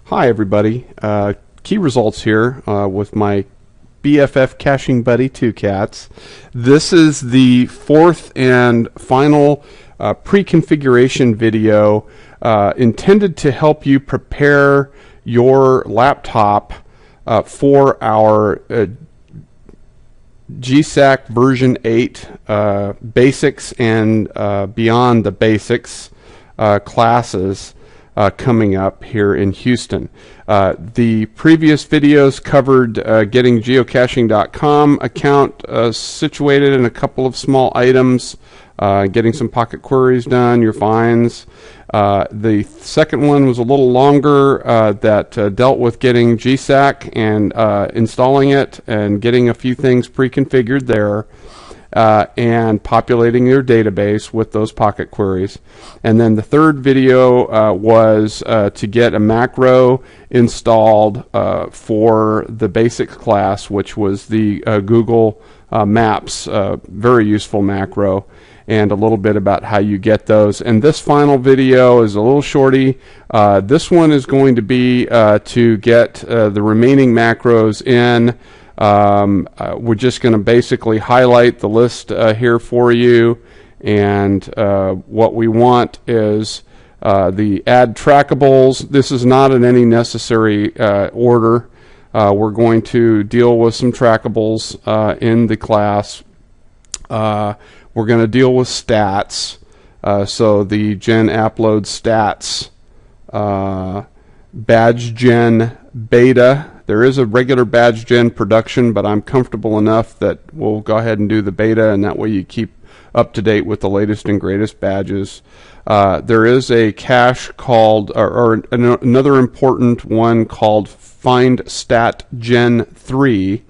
Hi everybody, KeyResults here with my BFF caching buddy Two Cats. This is the fourth and final pre-configuration video intended to help you prepare your laptop for our GSAK version 8 basics and beyond the basics classes coming up here in Houston. The previous videos covered getting geocaching.com account situated in a couple of small items, getting some pocket queries done, your finds. The second one was a little longer that dealt with getting GSAK and installing it and getting a few things pre-configured there. And populating your database with those pocket queries. And then the third video was to get a macro installed for the basics class, which was the Google Maps, very useful macro, and a little bit about how you get those. And this final video is a little shorty. This one is going to be to get the remaining macros in. We're just going to basically highlight the list here for you, and what we want is the add trackables. This is not in any necessary order. We're going to deal with some trackables in the class. We're going to deal with stats, so the gen upload stats, badge gen beta. There is a regular badge gen production, but I'm comfortable enough that we'll go ahead and do the beta, and that way you keep up to date with the latest and greatest badges. There is a cache called, or another important one called Find Stat Gen 3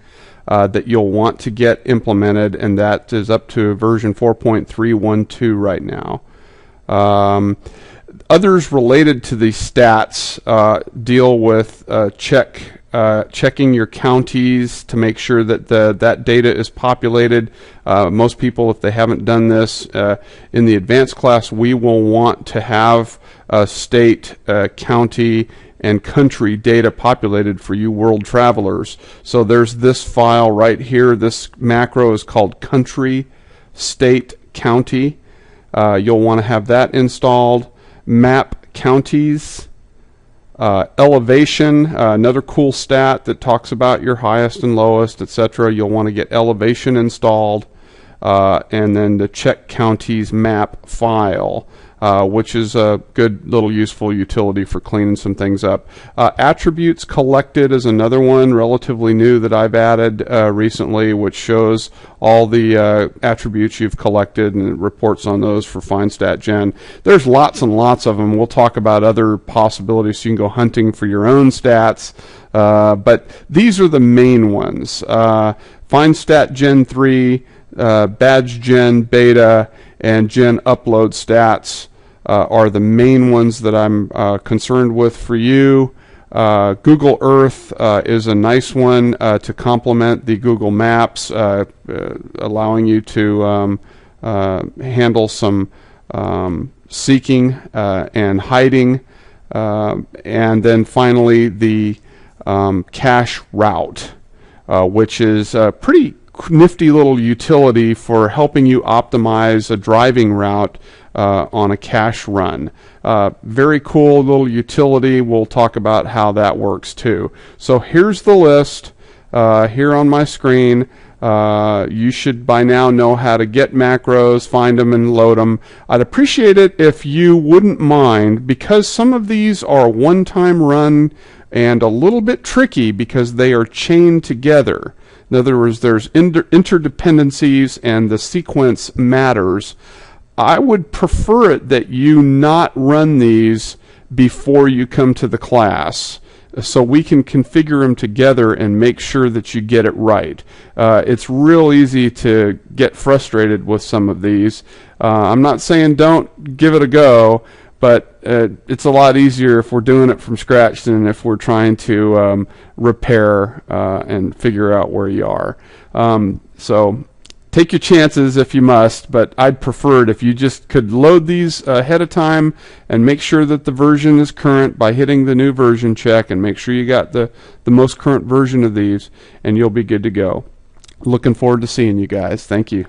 that you'll want to get implemented, and that is up to version 4.312 right now. Others related to the stats deal with checking your counties to make sure that that data is populated. Most people, if they haven't done this in the advanced class, we will want to have state, county, and country data populated for you world travelers. So there's this file right here. This macro is called country, state, county. You'll want to have that installed. Map counties. Elevation, another cool stat that talks about your highest and lowest, etc. You'll want to get elevation installed, and then the check counties map file, which is a good little useful utility for cleaning some things up. Attributes collected is another one relatively new that I've added recently, which shows all the attributes you've collected, and it reports on those for FindStatGen. There's lots and lots of them. We'll talk about other possibilities so you can go hunting for your own stats, but these are the main ones. FindStatGen 3, Badge Gen Beta, and Gen Upload Stats are the main ones that I'm concerned with for you. Google Earth is a nice one to complement the Google Maps, allowing you to handle some seeking and hiding. And then finally the cache route, which is a pretty nifty little utility for helping you optimize a driving route on a cache run. Very cool little utility. We'll talk about how that works too. So here's the list here on my screen. You should by now know how to get macros, find them, and load them. I'd appreciate it if you wouldn't mind, because some of these are one-time run and a little bit tricky because they are chained together. In other words, there's interdependencies and the sequence matters. I would prefer it that you not run these before you come to the class, so we can configure them together and make sure that you get it right. It's real easy to get frustrated with some of these. I'm not saying don't give it a go, but it's a lot easier if we're doing it from scratch than if we're trying to repair and figure out where you are. So take your chances if you must, but I'd prefer it if you just could load these ahead of time and make sure that the version is current by hitting the new version check, and make sure you got the most current version of these, and you'll be good to go. Looking forward to seeing you guys. Thank you.